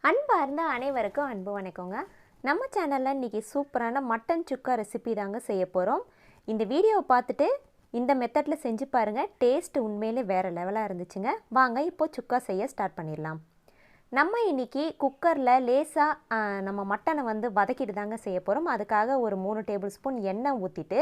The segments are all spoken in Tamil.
அன்பார்ந்த அனைவருக்கும் அன்பு வணக்கங்க. நம்ம சேனலில் இன்றைக்கி சூப்பரான மட்டன் சுக்கா ரெசிபி தாங்க செய்ய போகிறோம். இந்த வீடியோவை பார்த்துட்டு இந்த மெத்தடில் செஞ்சு பாருங்கள். டேஸ்ட் உண்மையிலே வேறு லெவலாக இருந்துச்சுங்க. வாங்க இப்போது சுக்கா செய்ய ஸ்டார்ட் பண்ணிடலாம். நம்ம இன்றைக்கி குக்கரில் லேசாக நம்ம மட்டனை வதக்கிட்டு தாங்க செய்ய போகிறோம். அதுக்காக ஒரு 3 டேபிள் ஸ்பூன் எண்ணெய் ஊற்றிட்டு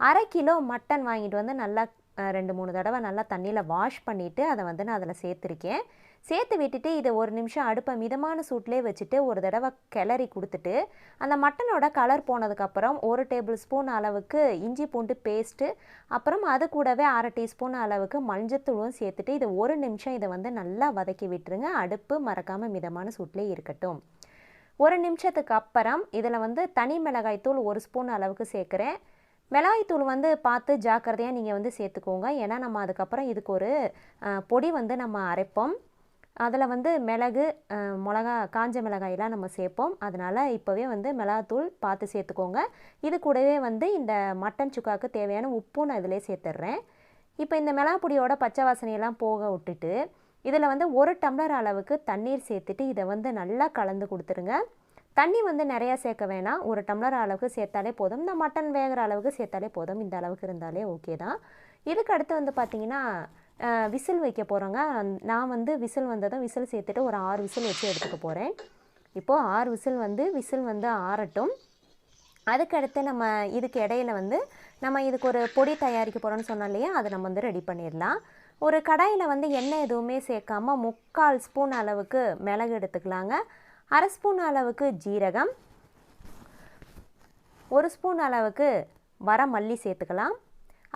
1/2 கிலோ மட்டன் வாங்கிட்டு நல்லா 2-3 தடவை நல்லா தண்ணியில் வாஷ் பண்ணிவிட்டு அதை நான் அதில் சேர்த்துருக்கேன். சேர்த்து விட்டுட்டு இதை 1 நிமிஷம் அடுப்பை மிதமான சூட்லேயே வச்சுட்டு ஒரு தடவை கிளறி கொடுத்துட்டு அந்த மட்டனோட கலர் போனதுக்கப்புறம் 1 டேபிள் ஸ்பூன் அளவுக்கு இஞ்சி பூண்டு பேஸ்ட்டு, அப்புறம் அது கூடவே 1/2 டீஸ்பூன் அளவுக்கு மஞ்சத்தூளும் சேர்த்துட்டு இதை 1 நிமிஷம் இதை நல்லா வதக்கி விட்டுருங்க. அடுப்பு மறக்காமல் மிதமான சூட்லேயே இருக்கட்டும். 1 நிமிஷத்துக்கு அப்புறம் இதில் தனி மிளகாய் தூள் 1 ஸ்பூன் அளவுக்கு சேர்க்குறேன். மிளகாய்த்தூள் பார்த்து ஜாக்கிரதையாக நீங்கள் சேர்த்துக்கோங்க. ஏன்னா நம்ம அதுக்கப்புறம் இதுக்கு ஒரு பொடி நம்ம அரைப்போம். அதில் மிளகு, மிளகா, காஞ்ச மிளகாயெல்லாம் நம்ம சேர்ப்போம். அதனால் இப்போவே மிளகாத்தூள் பார்த்து சேர்த்துக்கோங்க. இது கூடவே இந்த மட்டன் சுக்காவுக்கு தேவையான உப்பும் நான் இதிலே சேர்த்துட்றேன். இப்போ இந்த மிளகா பொடியோட பச்சை வாசனையெல்லாம் போக விட்டுட்டு இதில் 1 டம்ளர் அளவுக்கு தண்ணீர் சேர்த்துட்டு இதை நல்லா கலந்து கொடுத்துருங்க. தண்ணி நிறையா சேர்க்க வேணாம். 1 டம்ளர் அளவுக்கு சேர்த்தாலே போதும். இந்த மட்டன் வேகிற அளவுக்கு சேர்த்தாலே போதும். இந்த அளவுக்கு இருந்தாலே ஓகே தான். இதுக்கு அடுத்து பார்த்திங்கன்னா விசில் வைக்க போகிறோங்க. நான் விசில் வந்ததும் விசில் சேர்த்துட்டு ஒரு 6 விசில் வச்சு எடுத்துக்க போகிறேன். இப்போது 6 விசில் ஆறட்டும். அதுக்கடுத்து நம்ம இதுக்கு இடையில நம்ம இதுக்கு ஒரு பொடி தயாரிக்க போகிறோன்னு சொன்னோம் இல்லையா, அதை நம்ம ரெடி பண்ணிடலாம். ஒரு கடாயில் எண்ணெய் எதுவுமே சேர்க்காமல் 3/4 ஸ்பூன் அளவுக்கு மிளகு எடுத்துக்கலாங்க. 1/2 ஸ்பூன் அளவுக்கு ஜீரகம், 1 ஸ்பூன் அளவுக்கு வர மல்லி சேர்த்துக்கலாம்.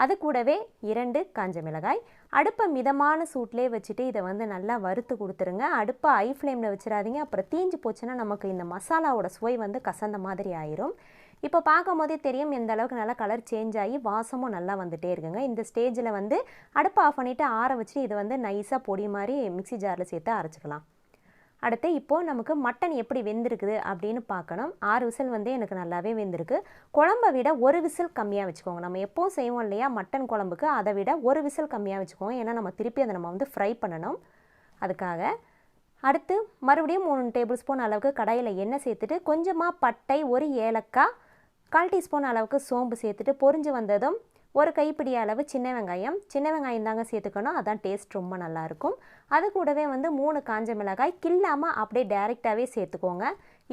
அது கூடவே 2 காஞ்ச மிளகாய். அடுப்பை மிதமான சூட்லேயே வச்சுட்டு இதை நல்லா வறுத்து கொடுத்துருங்க. அடுப்பை ஹை ஃப்ளேமில் வச்சிடாதீங்க. அப்புறம் தீஞ்சு போச்சுன்னா நமக்கு இந்த மசாலாவோட சுவை கசந்த மாதிரி ஆயிரும். இப்போ பார்க்கும் போதே தெரியும் எந்த அளவுக்கு நல்லா கலர் சேஞ்ச் ஆகி வாசமும் நல்லா வந்துகிட்டே இருக்குங்க. இந்த ஸ்டேஜில் அடுப்பை ஆஃப் பண்ணிவிட்டு ஆற வச்சுட்டு இதை நைஸாக பொடி மாதிரி மிக்ஸி ஜாரில் சேர்த்து அரைச்சிக்கலாம். அடுத்து இப்போது நமக்கு மட்டன் எப்படி வெந்திருக்குது அப்படின்னு பார்க்கணும். 6 விசில் எனக்கு நல்லாவே வெந்திருக்கு. குழம்பை விட 1 விசில் கம்மியாக வச்சுக்கோங்க. நம்ம எப்போவும் செய்வோம் இல்லையா மட்டன் குழம்புக்கு, அதை விட 1 விசில் கம்மியாக வச்சுக்கோங்க. ஏன்னா நம்ம திருப்பி அதை நம்ம ஃப்ரை பண்ணணும். அதுக்காக அடுத்து மறுபடியும் 3 டேபிள் ஸ்பூன் அளவுக்கு கடாயில் எண்ணெய் சேர்த்துட்டு கொஞ்சமாக பட்டை, 1 ஏலக்காய், 1/4 டீஸ்பூன் அளவுக்கு சோம்பு சேர்த்துட்டு பொரிஞ்சு வந்ததும் 1 கைப்பிடி அளவு சின்ன வெங்காயம் தாங்க சேர்த்துக்கணும். அதான் டேஸ்ட் ரொம்ப நல்லாயிருக்கும். அது கூடவே 3 காஞ்ச மிளகாய் கில்லாமல் அப்படியே டைரெக்டாகவே சேர்த்துக்கோங்க.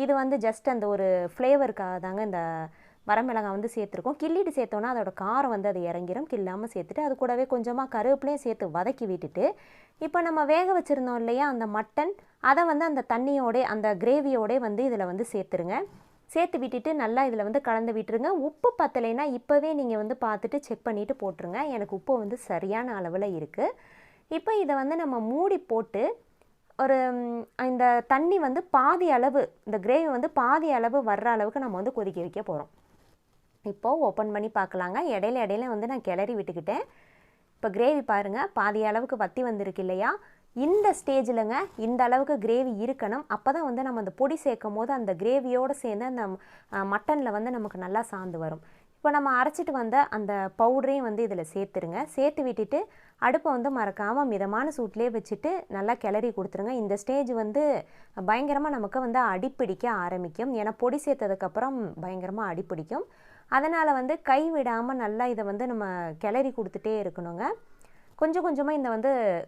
இது ஜஸ்ட் அந்த ஒரு ஃப்ளேவருக்காக தாங்க இந்த வரமிளகாய் சேர்த்துருக்கோம். கிள்ளிட்டு சேர்த்தோன்னா அதோட காரம் அது இறங்கிடும். கில்லாமல் சேர்த்துட்டு அது கூடவே கொஞ்சமாக கருவேப்பிலையும் சேர்த்து வதக்கி விட்டுட்டு இப்போ நம்ம வேக வச்சுருந்தோம் இல்லையா அந்த மட்டன், அதை அந்த தண்ணியோட அந்த கிரேவியோட இதில் சேர்த்துருங்க. சேர்த்து விட்டுட்டு நல்லா இதில் கலந்து விட்டுருங்க. உப்பு பத்தலைன்னா இப்போவே நீங்கள் பார்த்துட்டு செக் பண்ணிவிட்டு போட்டுருங்க. எனக்கு உப்பு சரியான அளவில் இருக்குது. இப்போ இதை நம்ம மூடி போட்டு ஒரு இந்த தண்ணி பாதி அளவு, இந்த கிரேவி பாதி அளவு வர்ற அளவுக்கு நம்ம கொதிக்க வைக்க போகிறோம். இப்போது ஓப்பன் பண்ணி பார்க்கலாங்க. இடையில நான் கிளறி விட்டுக்கிட்டேன். இப்போ கிரேவி பாருங்கள் பாதி அளவுக்கு வற்றி வந்திருக்கு இல்லையா. இந்த ஸ்டேஜில்ங்க இந்த அளவுக்கு கிரேவி இருக்கணும். அப்போ தான் நம்ம அந்த பொடி சேர்க்கும் போது அந்த கிரேவியோடு சேர்ந்து அந்த மட்டனில் நமக்கு நல்லா சார்ந்து வரும். இப்போ நம்ம அரைச்சிட்டு வந்த அந்த பவுடரையும் இதில் சேர்த்துருங்க. சேர்த்து விட்டுட்டு அடுப்பை மறக்காமல் மிதமான சூட்லேயே வச்சுட்டு நல்லா கிளறி கொடுத்துருங்க. இந்த ஸ்டேஜ் பயங்கரமாக நமக்கு அடிப்பிடிக்க ஆரம்பிக்கும். ஏன்னா பொடி சேர்த்ததுக்கப்புறம் பயங்கரமாக அடிப்பிடிக்கும். அதனால் கை விடாமல் நல்லா இதை நம்ம கிளறி கொடுத்துட்டே இருக்கணுங்க. கொஞ்சம் கொஞ்சமாக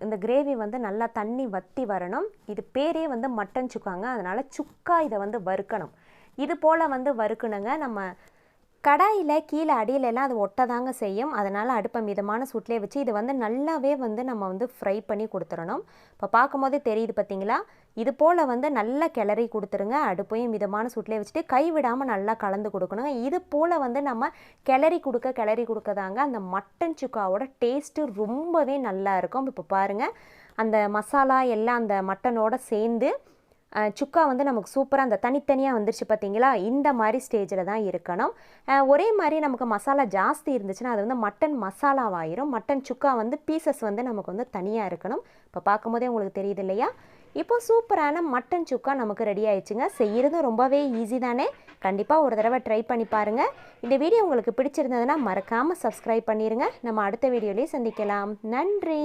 இந்த கிரேவி நல்லா தண்ணி வற்றி வரணும். இது பேரே மட்டன் சுக்காங்க. அதனால் சுக்கா இதை வறுக்கணும். இது போல் வறுக்கணுங்க. நம்ம கடாயில் கீழே அடியிலெல்லாம் அது ஒட்டதாங்க செய்யும். அதனால் அடுப்பை மிதமான சூட்லேயே வச்சு இது நல்லாவே நம்ம ஃப்ரை பண்ணி கொடுத்துடணும். இப்போ பார்க்கும் போதே தெரியுது பார்த்தீங்களா. இது போல் நல்லா கிளறி கொடுத்துருங்க. அடுப்பையும் மிதமான சூட்லேயே வச்சுட்டு கை விடாமல் நல்லா கலந்து கொடுக்கணுங்க. இது போல் நம்ம கிளறி கொடுக்க தாங்க அந்த மட்டன் சுக்காவோட டேஸ்ட்டு ரொம்பவே நல்லா இருக்கும். இப்போ பாருங்கள் அந்த மசாலா எல்லாம் அந்த மட்டனோட சேர்ந்து சுக்கா நமக்கு சூப்பராக அந்த தனித்தனியாக வந்துருச்சு பார்த்தீங்களா. இந்த மாதிரி ஸ்டேஜில் தான் இருக்கணும். ஒரே மாதிரி நமக்கு மசாலா ஜாஸ்தி இருந்துச்சுன்னா அது மட்டன் மசாலாவாயிரும். மட்டன் சுக்கா பீசஸ் நமக்கு தனியாக இருக்கணும். இப்போ பார்க்கும்போதே உங்களுக்கு தெரியுது இல்லையா. இப்போ சூப்பரான மட்டன் சுக்கா நமக்கு ரெடி ஆயிடுச்சுங்க. செய்கிறது ரொம்பவே ஈஸி தானே. கண்டிப்பாக ஒரு தடவை ட்ரை பண்ணி பாருங்கள். இந்த வீடியோ உங்களுக்கு பிடிச்சிருந்ததுன்னா மறக்காமல் சப்ஸ்கிரைப் பண்ணிடுங்க. நம்ம அடுத்த வீடியோலேயே சந்திக்கலாம். நன்றி.